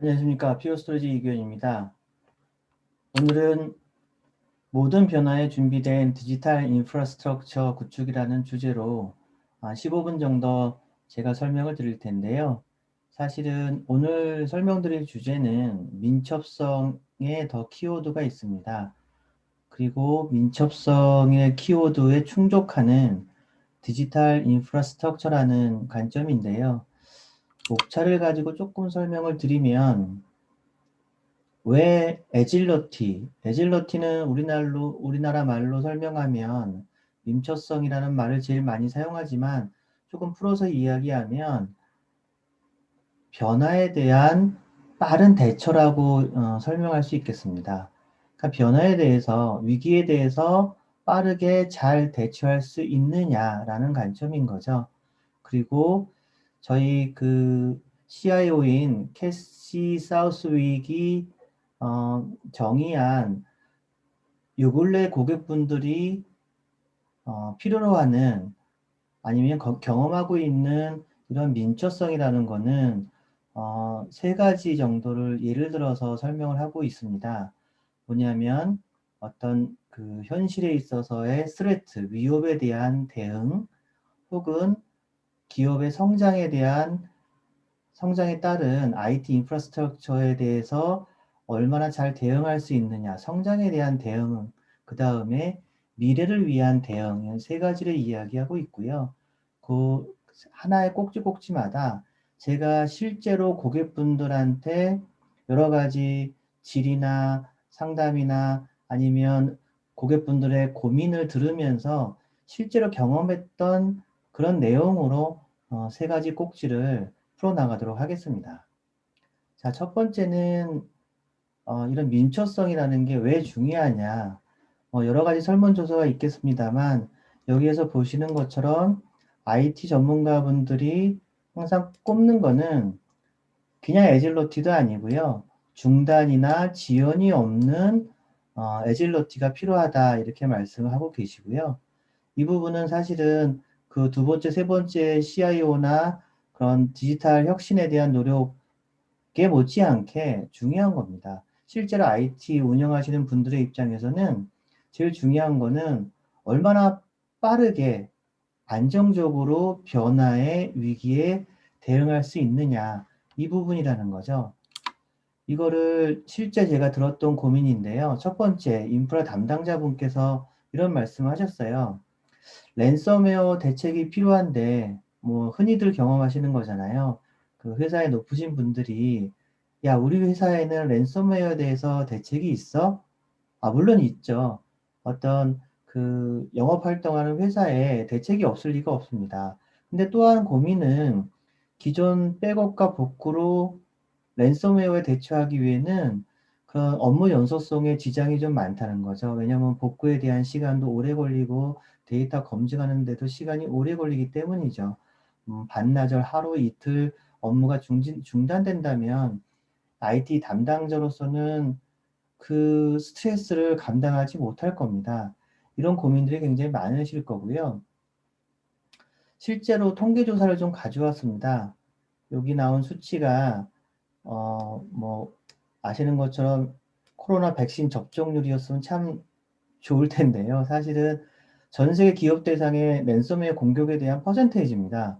안녕하십니까. 피어스토리지 이규현입니다. 오늘은 모든 변화에 준비된 디지털 인프라스트럭처 구축이라는 주제로 15분 정도 제가 설명을 드릴 텐데요. 사실은 오늘 설명드릴 주제는 민첩성에 더 키워드가 있습니다. 그리고 민첩성의 키워드에 충족하는 디지털 인프라스트럭처라는 관점인데요. 목차를 가지고 조금 설명을 드리면 왜 에질러티는 우리나라 말로 설명하면 민첩성이라는 말을 제일 많이 사용하지만 조금 풀어서 이야기하면 변화에 대한 빠른 대처라고 설명할 수 있겠습니다. 그러니까 변화에 대해서, 위기에 대해서 빠르게 잘 대처할 수 있느냐라는 관점인 거죠. 그리고 저희 그 CIO인 캐시 사우스윅이 정의한 요 근래 고객분들이 필요로 하는 아니면 경험하고 있는 이런 민첩성이라는 거는 세 가지 정도를 예를 들어서 설명을 하고 있습니다. 뭐냐면 어떤 그 현실에 있어서의 스레트, 위협에 대한 대응, 혹은 기업의 성장에 따른 IT 인프라스트럭처에 대해서 얼마나 잘 대응할 수 있느냐, 성장에 대한 대응, 그 다음에 미래를 위한 대응, 세 가지를 이야기하고 있고요. 그 하나의 꼭지꼭지마다 제가 실제로 고객분들한테 여러 가지 질의나 상담이나 아니면 고객분들의 고민을 들으면서 실제로 경험했던 그런 내용으로 세 가지 꼭지를 풀어나가도록 하겠습니다. 자, 첫 번째는 이런 민초성이라는 게 왜 중요하냐. 여러 가지 설문조사가 있겠습니다만 여기에서 보시는 것처럼 IT 전문가분들이 항상 꼽는 거는 그냥 에질러티도 아니고요. 중단이나 지연이 없는 에질러티가 필요하다 이렇게 말씀을 하고 계시고요. 이 부분은 사실은 그 두 번째, 세 번째 CIO나 그런 디지털 혁신에 대한 노력에 못지않게 중요한 겁니다. 실제로 IT 운영하시는 분들의 입장에서는 제일 중요한 거는 얼마나 빠르게 안정적으로 변화의 위기에 대응할 수 있느냐, 이 부분이라는 거죠. 이거를 실제 제가 들었던 고민인데요. 첫 번째, 인프라 담당자분께서 이런 말씀을 하셨어요. 랜섬웨어 대책이 필요한데, 뭐, 흔히들 경험하시는 거잖아요. 그 회사에 높으신 분들이, 야, 우리 회사에는 랜섬웨어에 대해서 대책이 있어? 물론 있죠. 어떤 그 영업 활동하는 회사에 대책이 없을 리가 없습니다. 근데 또한 고민은 기존 백업과 복구로 랜섬웨어에 대처하기 위해는 그 업무 연속성에 지장이 좀 많다는 거죠. 왜냐하면 복구에 대한 시간도 오래 걸리고 데이터 검증하는데도 시간이 오래 걸리기 때문이죠. 반나절, 하루 이틀 업무가 중단된다면 IT 담당자로서는 그 스트레스를 감당하지 못할 겁니다. 이런 고민들이 굉장히 많으실 거고요. 실제로 통계조사를 좀 가져왔습니다. 여기 나온 수치가 뭐 아시는 것처럼 코로나 백신 접종률이었으면 참 좋을 텐데요. 사실은 전 세계 기업 대상의 랜섬웨어 공격에 대한 퍼센테이지입니다.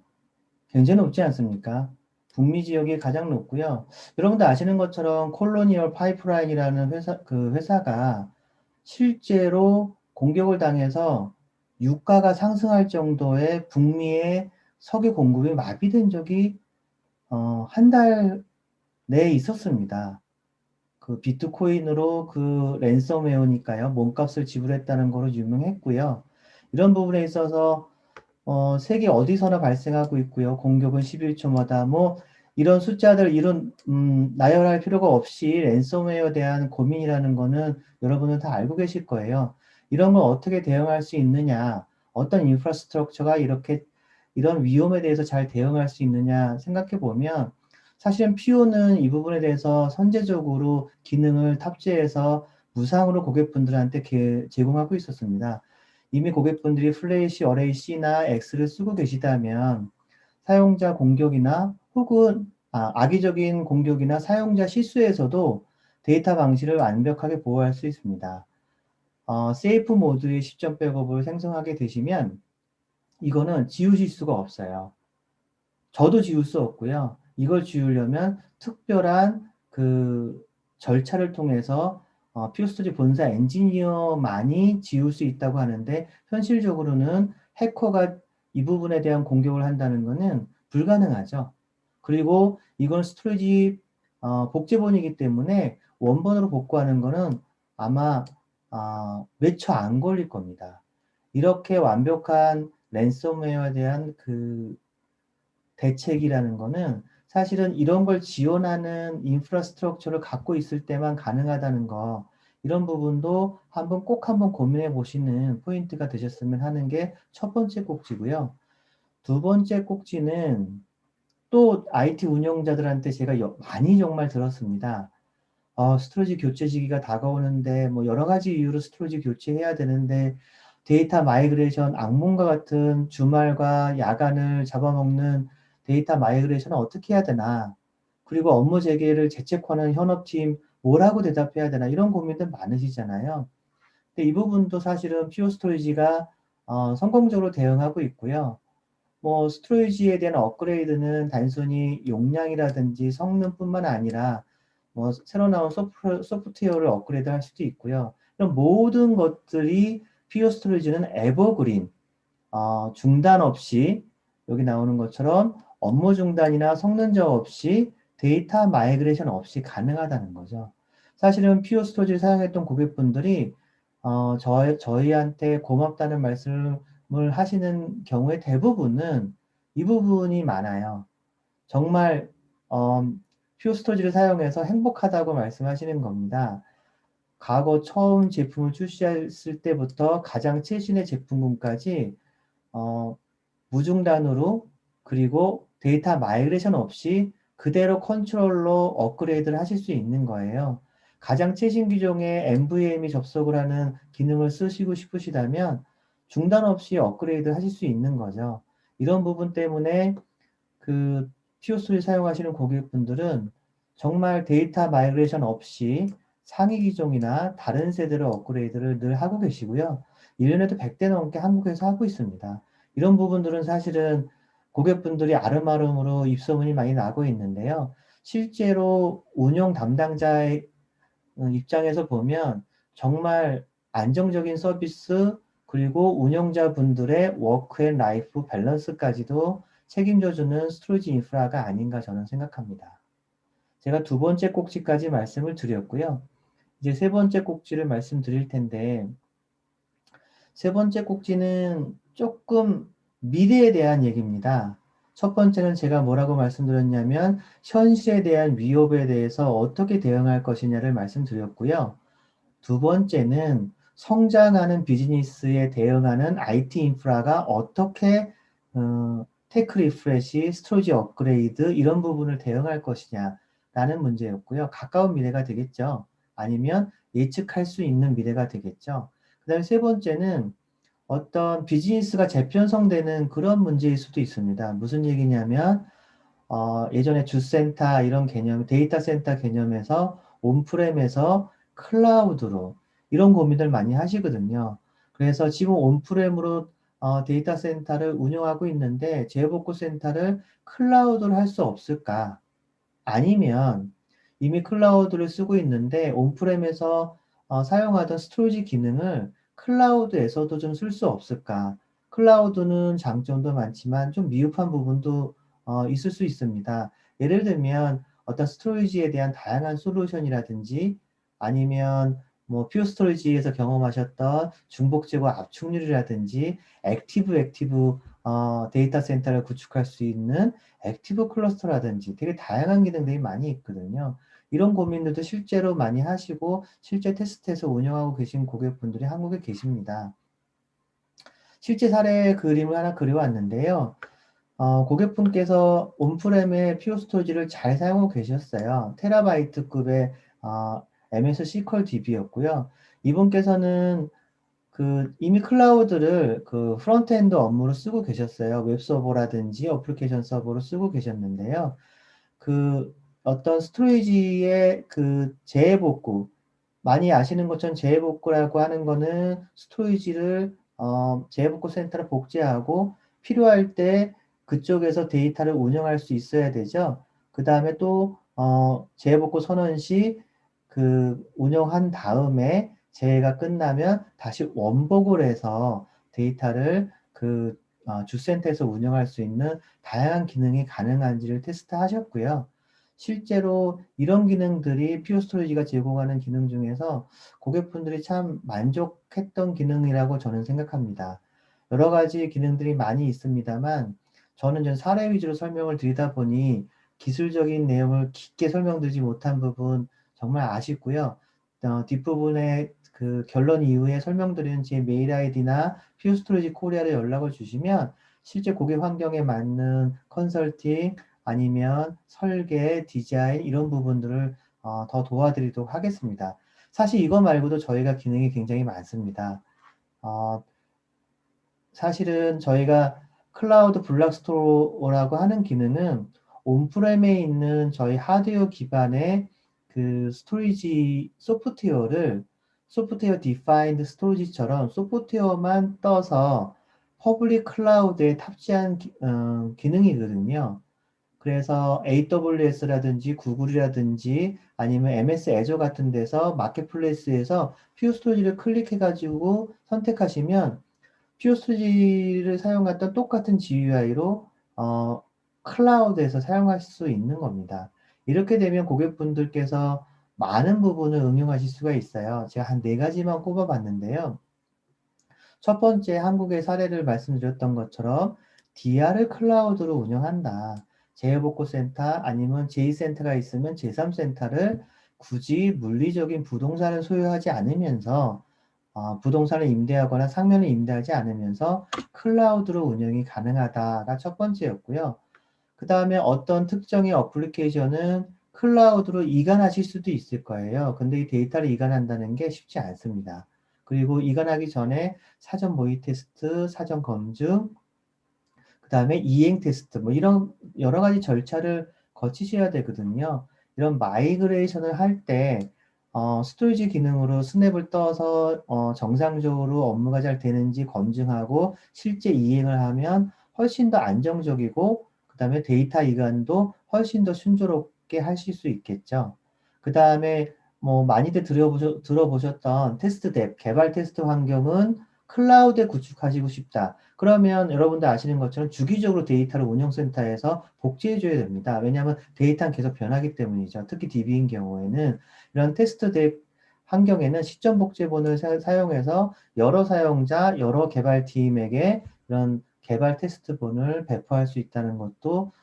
굉장히 높지 않습니까? 북미 지역이 가장 높고요. 여러분들 아시는 것처럼 콜로니얼 파이프라인이라는 회사가 실제로 공격을 당해서 유가가 상승할 정도의 북미의 석유 공급이 마비된 적이 한 달 내에 있었습니다. 그 비트코인으로 그 랜섬웨어니까요. 몸값을 지불했다는 거로 유명했고요. 이런 부분에 있어서 세계 어디서나 발생하고 있고요. 공격은 11초마다 뭐 이런 숫자들 나열할 필요가 없이 랜섬웨어에 대한 고민이라는 거는 여러분은 다 알고 계실 거예요. 이런 걸 어떻게 대응할 수 있느냐, 어떤 인프라스트럭처가 이렇게 이런 위험에 대해서 잘 대응할 수 있느냐 생각해 보면 사실은 피오는 이 부분에 대해서 선제적으로 기능을 탑재해서 무상으로 고객분들한테 제공하고 있었습니다. 이미 고객분들이 플래시 어레이 C나 X를 쓰고 계시다면 사용자 공격이나 혹은 악의적인 공격이나 사용자 실수에서도 데이터 방식을 완벽하게 보호할 수 있습니다. 세이프 모드의 시점 백업을 생성하게 되시면 이거는 지우실 수가 없어요. 저도 지울 수 없고요. 이걸 지우려면 특별한 그 절차를 통해서 피오스토리 본사 엔지니어만이 지울 수 있다고 하는데 현실적으로는 해커가 이 부분에 대한 공격을 한다는 것은 불가능하죠. 그리고 이건 스토리지 복제본이기 때문에 원본으로 복구하는 거는 아마 몇 초 안 걸릴 겁니다. 이렇게 완벽한 랜섬웨어에 대한 그 대책이라는 거는 사실은 이런 걸 지원하는 인프라스트럭처를 갖고 있을 때만 가능하다는 거, 이런 부분도 꼭 한번 고민해 보시는 포인트가 되셨으면 하는 게 첫 번째 꼭지고요. 두 번째 꼭지는 또 IT 운영자들한테 제가 많이 정말 들었습니다. 스토리지 교체 시기가 다가오는데 뭐 여러 가지 이유로 스토리지 교체해야 되는데 데이터 마이그레이션 악몽과 같은 주말과 야간을 잡아먹는 데이터 마이그레이션은 어떻게 해야 되나? 그리고 업무 재개를 재체권하는 현업팀 뭐라고 대답해야 되나? 이런 고민들 많으시잖아요. 근데 이 부분도 사실은 퓨어 스토리지가 성공적으로 대응하고 있고요. 뭐 스토리지에 대한 업그레이드는 단순히 용량이라든지 성능뿐만 아니라 뭐 새로 나온 소프트웨어를 업그레이드 할 수도 있고요. 이런 모든 것들이 퓨어 스토리지는 에버그린, 중단 없이 여기 나오는 것처럼 업무 중단이나 성능 저하 없이 데이터 마이그레이션 없이 가능하다는 거죠. 사실은 퓨어 스토리지를 사용했던 고객분들이 저희한테 고맙다는 말씀을 하시는 경우에 대부분은 이 부분이 많아요. 정말 퓨어 스토리지를 사용해서 행복하다고 말씀하시는 겁니다. 과거 처음 제품을 출시했을 때부터 가장 최신의 제품군까지 무중단으로 그리고 데이터 마이그레이션 없이 그대로 컨트롤러 업그레이드를 하실 수 있는 거예요. 가장 최신 기종의 NVMe 접속을 하는 기능을 쓰시고 싶으시다면 중단 없이 업그레이드 하실 수 있는 거죠. 이런 부분 때문에 그 퓨어스를 사용하시는 고객분들은 정말 데이터 마이그레이션 없이 상위 기종이나 다른 세대로 업그레이드를 늘 하고 계시고요. 1년에도 100대 넘게 한국에서 하고 있습니다. 이런 부분들은 사실은 고객분들이 아름아름으로 입소문이 많이 나고 있는데요. 실제로 운영 담당자의 입장에서 보면 정말 안정적인 서비스 그리고 운영자분들의 워크 앤 라이프 밸런스까지도 책임져주는 스토리지 인프라가 아닌가 저는 생각합니다. 제가 두 번째 꼭지까지 말씀을 드렸고요. 이제 세 번째 꼭지를 말씀드릴 텐데 세 번째 꼭지는 조금 미래에 대한 얘기입니다. 첫 번째는 제가 뭐라고 말씀드렸냐면 현실에 대한 위협에 대해서 어떻게 대응할 것이냐를 말씀드렸고요. 두 번째는 성장하는 비즈니스에 대응하는 IT 인프라가 어떻게 테크 리프레시, 스토리지 업그레이드 이런 부분을 대응할 것이냐라는 문제였고요. 가까운 미래가 되겠죠. 아니면 예측할 수 있는 미래가 되겠죠. 그 다음에 세 번째는 어떤 비즈니스가 재편성되는 그런 문제일 수도 있습니다. 무슨 얘기냐면 예전에 주센터 이런 개념, 데이터 센터 개념에서 온프렘에서 클라우드로 이런 고민들 많이 하시거든요. 그래서 지금 온프렘으로 데이터 센터를 운영하고 있는데 재복구 센터를 클라우드로 할 수 없을까? 아니면 이미 클라우드를 쓰고 있는데 온프렘에서 사용하던 스토리지 기능을 클라우드에서도 좀 쓸 수 없을까? 클라우드는 장점도 많지만 좀 미흡한 부분도 있을 수 있습니다. 예를 들면 어떤 스토리지에 대한 다양한 솔루션이라든지 아니면 뭐 퓨어 스토리지에서 경험하셨던 중복 제거 압축률이라든지 액티브 데이터 센터를 구축할 수 있는 액티브 클러스터라든지 되게 다양한 기능들이 많이 있거든요. 이런 고민들도 실제로 많이 하시고 실제 테스트해서 운영하고 계신 고객분들이 한국에 계십니다. 실제 사례 그림을 하나 그려왔는데요. 고객분께서 온프렘의 퓨어 스토리지를 잘 사용하고 계셨어요. 테라바이트급의 MS SQL DB였고요. 이분께서는 이미 클라우드를 프론트엔드 업무로 쓰고 계셨어요. 웹서버라든지 어플리케이션 서버로 쓰고 계셨는데요. 그 어떤 스토리지의 그 재복구, 많이 아시는 것처럼 재복구라고 하는 거는 스토리지를 재복구 센터로 복제하고 필요할 때 그쪽에서 데이터를 운영할 수 있어야 되죠. 그 다음에 또 재복구 선언 시 그 운영한 다음에 재해가 끝나면 다시 원복을 해서 데이터를 그 주센터에서 운영할 수 있는 다양한 기능이 가능한지를 테스트하셨고요. 실제로 이런 기능들이 퓨어 스토리지가 제공하는 기능 중에서 고객분들이 참 만족했던 기능이라고 저는 생각합니다. 여러 가지 기능들이 많이 있습니다만 저는 좀 사례 위주로 설명을 드리다 보니 기술적인 내용을 깊게 설명드리지 못한 부분 정말 아쉽고요. 뒷부분에 그 결론 이후에 설명드리는 제 메일 아이디나 퓨어 스토리지 코리아로 연락을 주시면 실제 고객 환경에 맞는 컨설팅 아니면 설계, 디자인 이런 부분들을 더 도와드리도록 하겠습니다. 사실 이거 말고도 저희가 기능이 굉장히 많습니다. 어, 사실은 저희가 클라우드 블락스토어라고 하는 기능은 온프렘에 있는 저희 하드웨어 기반의 그 스토리지 소프트웨어 디파인드 스토리지처럼 소프트웨어만 떠서 퍼블릭 클라우드에 탑재한 기능이거든요. 그래서 AWS라든지 구글이라든지 아니면 MS 애저 같은 데서 마켓플레이스에서 퓨어 스토리지를 클릭해가지고 선택하시면 퓨어스토리지를 사용했던 똑같은 GUI로 클라우드에서 사용하실 수 있는 겁니다. 이렇게 되면 고객분들께서 많은 부분을 응용하실 수가 있어요. 제가 한 네 가지만 꼽아봤는데요. 첫 번째 한국의 사례를 말씀드렸던 것처럼 DR을 클라우드로 운영한다. 제휴복구센터 아니면 제2센터가 있으면 제3센터를 굳이 물리적인 부동산을 소유하지 않으면서 부동산을 임대하거나 상면을 임대하지 않으면서 클라우드로 운영이 가능하다가 첫 번째였고요. 그 다음에 어떤 특정의 어플리케이션은 클라우드로 이관하실 수도 있을 거예요. 근데 이 데이터를 이관한다는 게 쉽지 않습니다. 그리고 이관하기 전에 사전 모의 테스트, 사전 검증, 그 다음에 이행 테스트, 뭐 이런 여러 가지 절차를 거치셔야 되거든요. 이런 마이그레이션을 할 때, 스토리지 기능으로 스냅을 떠서 정상적으로 업무가 잘 되는지 검증하고 실제 이행을 하면 훨씬 더 안정적이고, 그 다음에 데이터 이관도 훨씬 더 순조롭게 하실 수 있겠죠. 그 다음에 뭐 많이들 들어보셨던 테스트 뎁, 개발 테스트 환경은 클라우드에 구축하시고 싶다. 그러면 여러분들 아시는 것처럼 주기적으로 데이터를 운영센터에서 복제해줘야 됩니다. 왜냐하면 데이터는 계속 변하기 때문이죠. 특히 DB인 경우에는 이런 테스트 덱 환경에는 시점 복제본을 사용해서 여러 사용자, 여러 개발팀에게 이런 개발 테스트본을 배포할 수 있다는 것도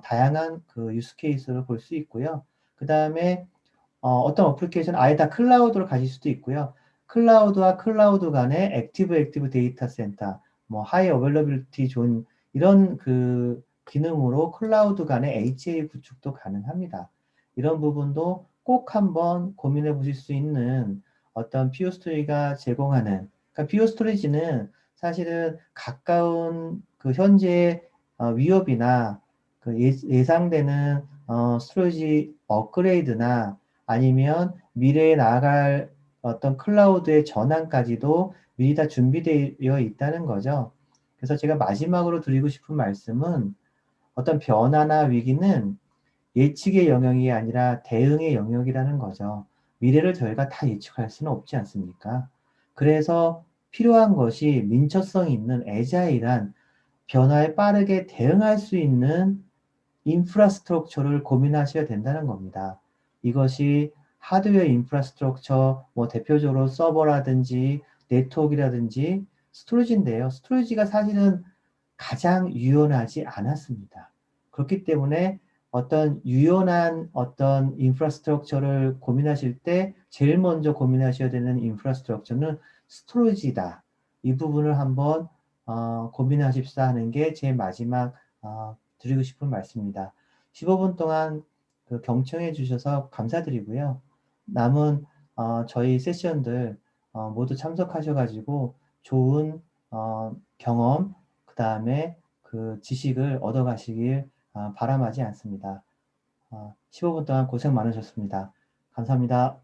다양한 그 유스 케이스를 볼 수 있고요. 그 다음에 어떤 어플리케이션 아예 다 클라우드로 가실 수도 있고요. 클라우드와 클라우드 간의 액티브 데이터 센터, 뭐 하이 어베일러빌리티 존 이런 그 기능으로 클라우드 간의 HA 구축도 가능합니다. 이런 부분도 꼭 한번 고민해 보실 수 있는 어떤 퓨어스토리가 제공하는 그러니까 퓨어스토리지는 사실은 가까운 그 현재 위협이나 그 예상되는 스토리지 업그레이드나 아니면 미래에 나아갈 어떤 클라우드의 전환까지도 미리 다 준비되어 있다는 거죠. 그래서 제가 마지막으로 드리고 싶은 말씀은 어떤 변화나 위기는 예측의 영역이 아니라 대응의 영역이라는 거죠. 미래를 저희가 다 예측할 수는 없지 않습니까? 그래서 필요한 것이 민첩성 있는 애자일한 변화에 빠르게 대응할 수 있는 인프라스트럭처를 고민하셔야 된다는 겁니다. 이것이 하드웨어 인프라스트럭처, 뭐 대표적으로 서버라든지 네트워크라든지 스토리지인데요. 스토리지가 사실은 가장 유연하지 않았습니다. 그렇기 때문에 어떤 유연한 어떤 인프라스트럭처를 고민하실 때 제일 먼저 고민하셔야 되는 인프라스트럭처는 스토리지다. 이 부분을 한번 고민하십사 하는 게 제 마지막 드리고 싶은 말씀입니다. 15분 동안 그 경청해 주셔서 감사드리고요. 남은 저희 세션들 모두 참석하셔가지고 좋은 경험, 그 다음에 그 지식을 얻어가시길 바람하지 않습니다. 15분 동안 고생 많으셨습니다. 감사합니다.